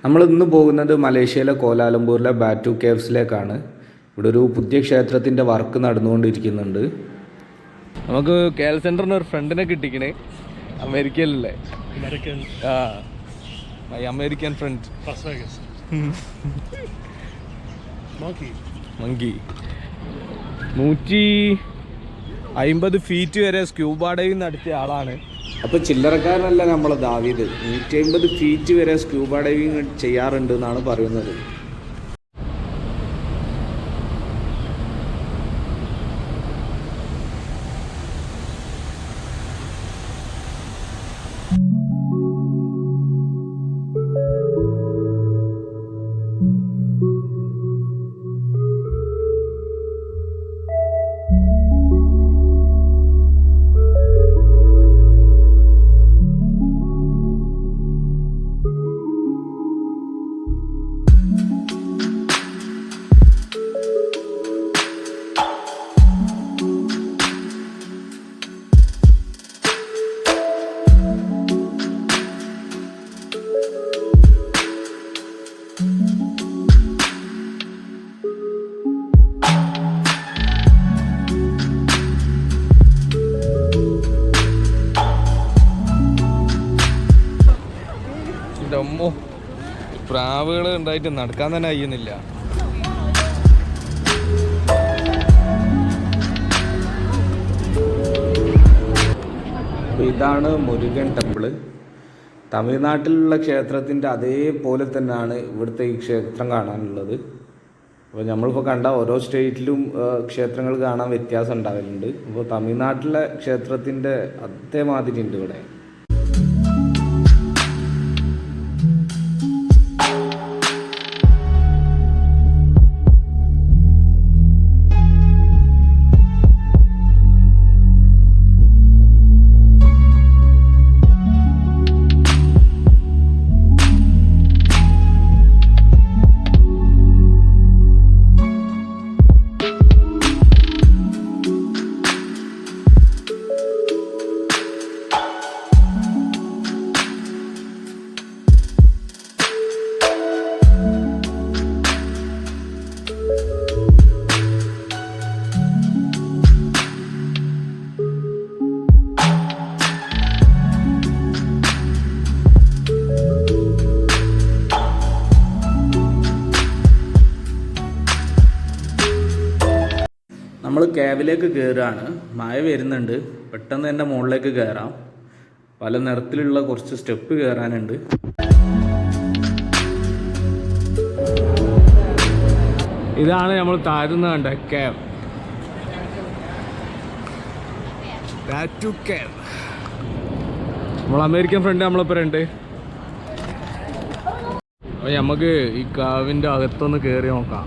നമ്മൾ ഇന്ന് പോകുന്നത് മലേഷ്യയിലെ കോലാലംപൂരിലെ ബാറ്റു കേവ്സിലേക്കാണ്. ഇവിടെ ഒരു പുതിയ ക്ഷേത്രത്തിൻ്റെ വർക്ക് നടന്നുകൊണ്ടിരിക്കുന്നുണ്ട്. നമുക്ക് കെ എൽ സെൻറ്ററിന് ഒരു ഫ്രണ്ടിനെ കിട്ടിക്കണേ, അമേരിക്കയിലല്ലേ? My American friend monkey 150 feet വരെ സ്ക്യൂബ ഡൈവിംഗ് നടത്തിയ ആളാണ്. അപ്പോൾ ചില്ലറക്കാരനല്ല നമ്മളെ ദാവീദ്, 150 ഫീറ്റ് വരെ സ്ക്യൂബ ഡൈവിങ് ചെയ്യാറുണ്ട് എന്നാണ് പറയുന്നത്. അമ്മോ, പ്രാവുകൾ ഉണ്ടായിട്ട് നടക്കാൻ തന്നെ കഴിയുന്നില്ല. ഇതാണ് മുരുകൻ ടെമ്പിള്. തമിഴ്നാട്ടിലുള്ള ക്ഷേത്രത്തിൻ്റെ അതേപോലെ തന്നെയാണ് ഇവിടുത്തെ ഈ ക്ഷേത്രം കാണാനുള്ളത്. അപ്പോൾ നമ്മളിപ്പോൾ കണ്ട ഓരോ സ്റ്റേറ്റിലും ക്ഷേത്രങ്ങൾ കാണാൻ വ്യത്യാസം ഉണ്ടാകലുണ്ട്. അപ്പോൾ തമിഴ്നാട്ടിലെ ക്ഷേത്രത്തിൻ്റെ അതേമാതിരി ഉണ്ട് ഇവിടെ. നമ്മൾ കേവിലേക്ക് കയറുകയാണ്. മഴ വരുന്നുണ്ട്, പെട്ടെന്ന് തന്നെ മുകളിലേക്ക് കയറാം. പല നിറത്തിലുള്ള കുറച്ച് സ്റ്റെപ്പ് കയറാനുണ്ട്. ഇതാണ് നമ്മൾ താഴ്ന്ന കണ്ട കേവ്, ബാറ്റു കേവ്. നമ്മൾ അമേരിക്കൻ ഫ്രണ്ട് നമ്മളിപ്പോൾ ഉണ്ട്. അപ്പോൾ നമുക്ക് ഈ കാവിൻ്റെ അകത്തൊന്ന് കയറി നോക്കാം.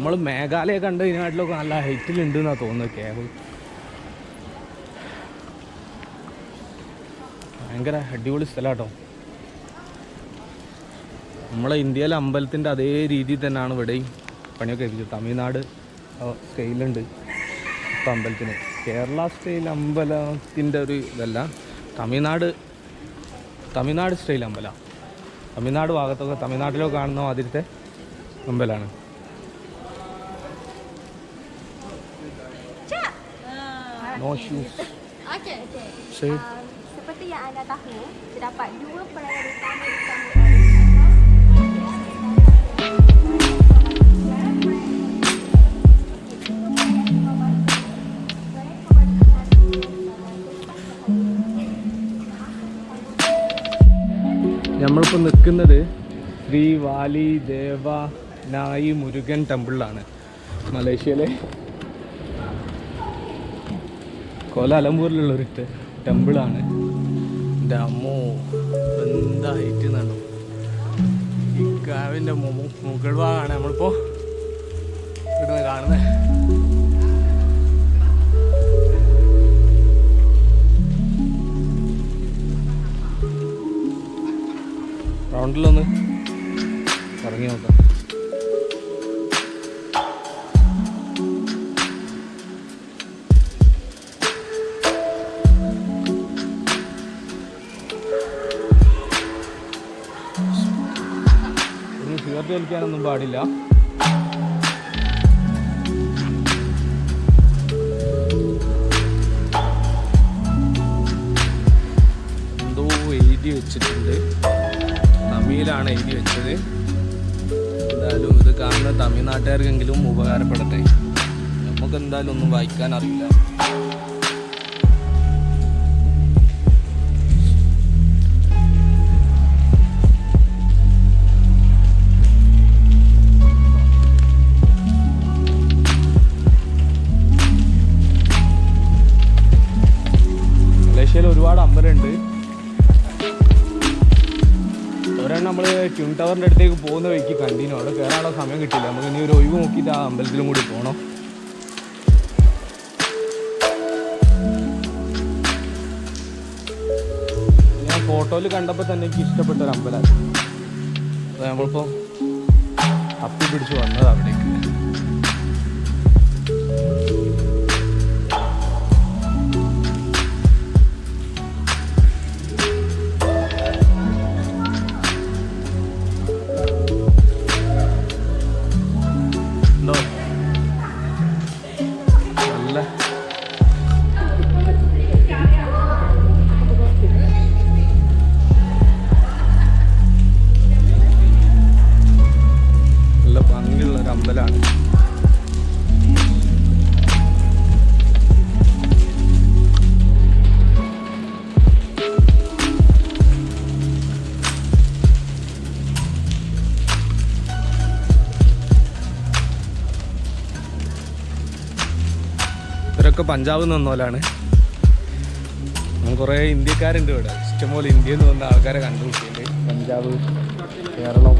നമ്മൾ മേഘാലയ കണ്ടതിനാട്ടിലൊക്കെ നല്ല ഹൈറ്റിലുണ്ട് എന്നാണ് തോന്നുന്നത് കേബിൾ. ഭയങ്കര അടിപൊളി സ്ഥലം കേട്ടോ. നമ്മളെ ഇന്ത്യയിലെ അമ്പലത്തിൻ്റെ അതേ രീതിയിൽ തന്നെയാണ് ഇവിടെയും പണിയൊക്കെ കഴിപ്പിച്ചത്. തമിഴ്നാട് സ്റ്റൈലുണ്ട് ഇപ്പം അമ്പലത്തിന്. കേരള സ്റ്റൈൽ അമ്പലത്തിൻ്റെ ഒരു ഇതല്ല, തമിഴ്നാട് സ്റ്റൈൽ അമ്പലം. തമിഴ്നാട് ഭാഗത്തൊക്കെ തമിഴ്നാട്ടിലൊക്കെ കാണുന്ന ആദ്യത്തെ അമ്പലമാണ്. No shoes. Okey. Say. Seperti yang anda tahu, terdapat 2 pelayan utama di നമ്മളിപ്പോൾ നിൽക്കുന്നത് ശ്രീ വാലി ദേവനായി മുരുകൻ ടെമ്പിളിലാണ്. മലേഷ്യയിലെ കോലാലംപൂരിലുള്ളൊരു ടെമ്പിളാണ്. എൻ്റെ അമ്മോ എന്താ ഹൈറ്റ് എന്നുണ്ടോ. ഈ കാവിൻ്റെ മുകൾ ഭാഗമാണ് നമ്മളിപ്പോൾ ഇവിടുന്ന് കാണുന്നത്. റൗണ്ടിലൊന്ന് ഇറങ്ങി നോക്കാം. സിഗരറ്റ് വലിക്കാനൊന്നും പാടില്ല. എന്തോ എഴുതി വെച്ചിട്ടുണ്ട്, തമിഴിലാണ് എഴുതി വെച്ചത്. എന്തായാലും ഇത് കാണുന്ന തമിഴ്നാട്ടുകാർക്കെങ്കിലും ഉപകാരപ്പെടട്ടെ. നമുക്ക് എന്തായാലും ഒന്നും വായിക്കാൻ അറിയില്ല. മലേഷ്യയിൽ ഒരുപാട് അമ്പലമുണ്ട്. ഒരെണ്ണം നമ്മൾ ട്യൂൺ ടവറിൻ്റെ അടുത്തേക്ക് പോകുന്ന വഴിക്ക് കണ്ടിന്യൂ, അവിടെ കയറാനുള്ള സമയം കിട്ടില്ല. നമുക്ക് ഇനി ഒരു ഒഴിവ് നോക്കിയിട്ട് ആ അമ്പലത്തിലും കൂടി പോകണം. ഞാൻ ഫോട്ടോയിൽ കണ്ടപ്പോൾ തന്നെ എനിക്ക് ഇഷ്ടപ്പെട്ട ഒരു അമ്പലമാണ്. അത് നമ്മളിപ്പോൾ തപ്പി പിടിച്ച് വന്നത് അവിടേക്ക്. നല്ല ഭംഗിയുള്ളൊരു അമ്പലമാണ്. ഇവരൊക്കെ പഞ്ചാബിൽ നിന്ന് വന്നോലാണ്. കുറേ ഇന്ത്യക്കാരുണ്ട് ഇവിടെ. ഇഷ്ടംപോലെ ഇന്ത്യയിൽ നിന്ന് വന്ന ആൾക്കാരെ കണ്ടുപിടിച്ചിട്ടുണ്ട്. പഞ്ചാബ്, കേരളം.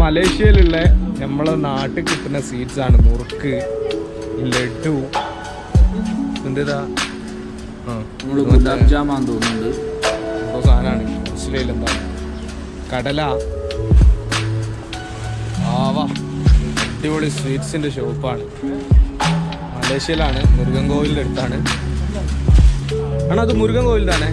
മലേഷ്യയിലുള്ള നമ്മളെ നാട്ടിൽ കിട്ടുന്ന സ്വീറ്റ്സ് ആണ്. മുറുക്ക്, ലഡു, എന്താ ഗുലാബ് ജാമാൻ തോന്നുന്നുണ്ട്. എന്തോ സാധനമാണ് മനസ്സിലായില്ല എന്താ. കടല, ആവാ അടിപൊളി സ്വീറ്റ്സിൻ്റെ ഷോപ്പാണ്. മലേഷ്യയിലാണ്, മുരുകൻ കോവിലിൻ്റെ അടുത്താണ്. ആണോ അത് മുരുകൻ കോവിലിൻ്റെ?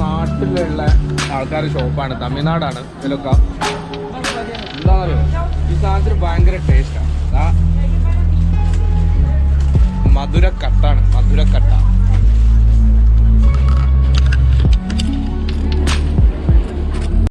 നാട്ടിലുള്ള ആൾക്കാരുടെ ഷോപ്പാണ്. തമിഴ്നാടാണ് ഇതിലൊക്കെ. എന്താ പറയുക, ഈ സാധനത്തിന് ഭയങ്കര ടേസ്റ്റാണ്. മധുരക്കട്ടാണ്, മധുരക്കട്ട.